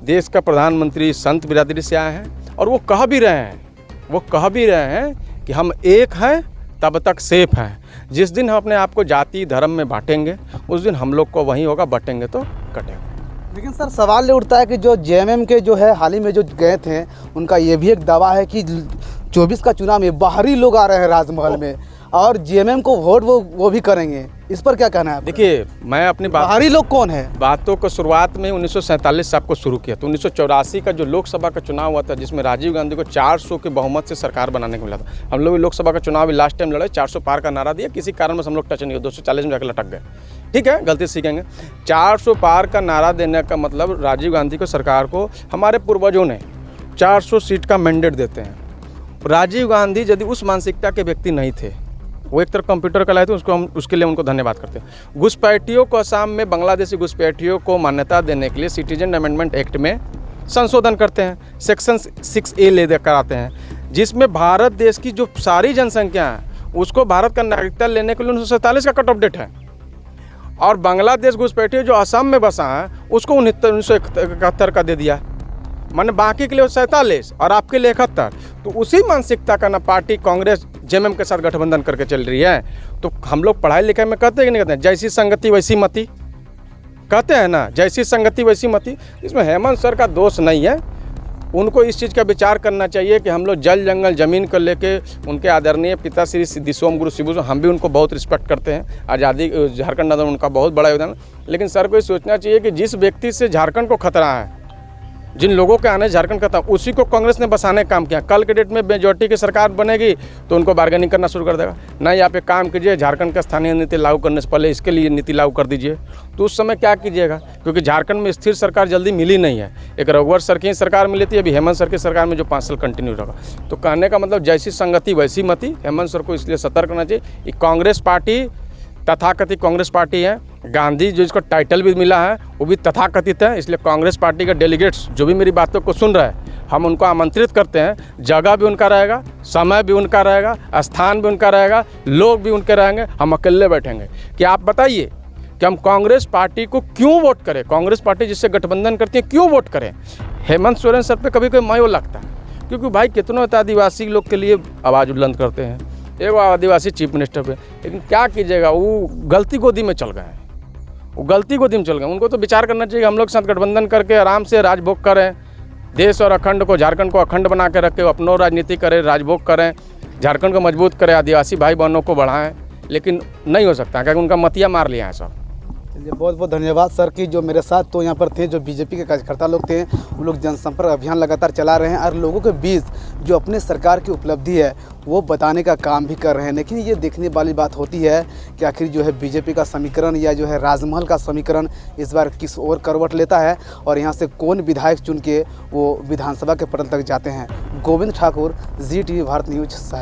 देश का प्रधानमंत्री संत बिरादरी से आए हैं और वो कह भी रहे हैं कि हम एक हैं तब तक सेफ हैं। जिस दिन हम अपने आप को जाति धर्म में बांटेंगे उस दिन हम लोग को वहीं होगा, बटेंगे तो कटेंगे। लेकिन सर सवाल ये उठता है कि जो जेएमएम के जो है हाल ही में जो गए थे, उनका ये भी एक दावा है कि 24 का चुनाव में बाहरी लोग आ रहे हैं राजमहल में और जेएमएम को वोट वो भी करेंगे। इस पर क्या कहना है? देखिए, मैं अपनी बाहरी लोग कौन है? बातों को शुरुआत में 1947 से आपको शुरू किया। तो 1984 का जो लोकसभा का चुनाव हुआ था, जिसमें राजीव गांधी को 400 के बहुमत से सरकार बनाने को मिला था। हम लोग लोकसभा का चुनाव भी लास्ट टाइम लड़े, 400 पार का नारा दिया, किसी कारण में हम लोग टच नहीं हुआ, 240 में जाकर लटक गए। ठीक है, गलती सीखेंगे। 400 पार का नारा देने का मतलब राजीव गांधी को सरकार को हमारे पूर्वजों ने 400 सीट का मैंडेट देते हैं। राजीव गांधी यदि उस मानसिकता के व्यक्ति नहीं थे, वो एक तरफ कंप्यूटर का लाए थे, उसको हम उसके लिए उनको धन्यवाद करते हैं। घुसपैठियों को असम में बांग्लादेशी घुसपैठियों को मान्यता देने के लिए सिटीजन अमेंडमेंट एक्ट में संशोधन करते हैं, सेक्शन 6A ले कर आते हैं, जिसमें भारत देश की जो सारी जनसंख्या है उसको भारत का नागरिकता लेने के लिए 1947 का कट ऑफ डेट है। और बांग्लादेश घुसपैठियों जो असम में बसा है उसको 1971 का दे दिया, माने बाकी के लिए 47 और आपके लिए 71। तो उसी मानसिकता का ना पार्टी कांग्रेस जेएमएम के साथ गठबंधन करके चल रही है। तो हम लोग पढ़ाई लिखाई में कहते हैं कि नहीं कहते हैं, जैसी संगति वैसी मति, कहते हैं ना, जैसी संगति वैसी मति। इसमें हेमंत सर का दोष नहीं है, उनको इस चीज़ का विचार करना चाहिए कि हम लोग जल जंगल ज़मीन को लेके उनके आदरणीय पिता श्री सिद्धि सोम गुरु शिबू, हम भी उनको बहुत रिस्पेक्ट करते हैं। आज़ादी झारखंड आंदोलन उनका बहुत बड़ा योगदान, लेकिन सर को ये सोचना चाहिए कि जिस व्यक्ति से झारखंड को खतरा है, जिन लोगों के आने झारखंड का था, उसी को कांग्रेस ने बसाने का काम किया। कल के डेट में मेजॉरिटी की सरकार बनेगी तो उनको बार्गेनिंग करना शुरू कर देगा। नहीं, आप एक काम कीजिए, झारखंड का स्थानीय नीति लागू करने से पहले इसके लिए नीति लागू कर दीजिए। तो उस समय क्या कीजिएगा, क्योंकि झारखंड में स्थिर सरकार जल्दी मिली नहीं है। एक रघुवर सर की सरकार मिली थी, अभी हेमंत सर की सरकार में जो 5 साल कंटिन्यू रहा। तो कहने का मतलब जैसी संगति वैसी मति। हेमंत सर को इसलिए सतर्क करना चाहिए। ये कांग्रेस पार्टी तथाकथित कांग्रेस पार्टी है, गांधी जो इसको टाइटल भी मिला है वो भी तथाकथित है। इसलिए कांग्रेस पार्टी के डेलीगेट्स जो भी मेरी बातों को सुन रहे हैं, हम उनको आमंत्रित करते हैं। जगह भी उनका रहेगा, समय भी उनका रहेगा, स्थान भी उनका रहेगा, लोग भी उनके रहेंगे, हम अकेले बैठेंगे। कि आप बताइए कि हम कांग्रेस पार्टी को क्यों वोट करें, कांग्रेस पार्टी जिससे गठबंधन करती है क्यों वोट करें। हेमंत सोरेन सर पे कभी कभी मायो लगता है, क्योंकि भाई कितनों आदिवासी लोग के लिए आवाज़ बुलंद करते हैं, एक आदिवासी चीफ मिनिस्टर पे, लेकिन क्या कीजिएगा, वो गलती गोदी में चल गए हैं। वो गलती को दिन चल गए। उनको तो विचार करना चाहिए, हम लोग साथ गठबंधन करके आराम से राजभोग करें, देश और अखंड को, झारखंड को अखंड बना के रखे, अपनों राजनीति करें, राजभोग करें, झारखंड को मजबूत करें, आदिवासी भाई बहनों को बढ़ाएं। लेकिन नहीं हो सकता क्योंकि उनका मतिया मार लिया है सब। चलिए, बहुत बहुत धन्यवाद सर कि जो मेरे साथ तो यहाँ पर थे, जो बीजेपी के कार्यकर्ता लोग थे, वो लोग जनसंपर्क अभियान लगातार चला रहे हैं और लोगों के बीच जो अपने सरकार की उपलब्धि है वो बताने का काम भी कर रहे हैं। लेकिन ये देखने वाली बात होती है कि आखिर जो है बीजेपी का समीकरण या जो है राजमहल का समीकरण इस बार किस ओर करवट लेता है और यहाँ से कौन विधायक चुन के वो विधानसभा के पटल तक जाते हैं। Govind Thakur, ZTV Bharat news, Sahib.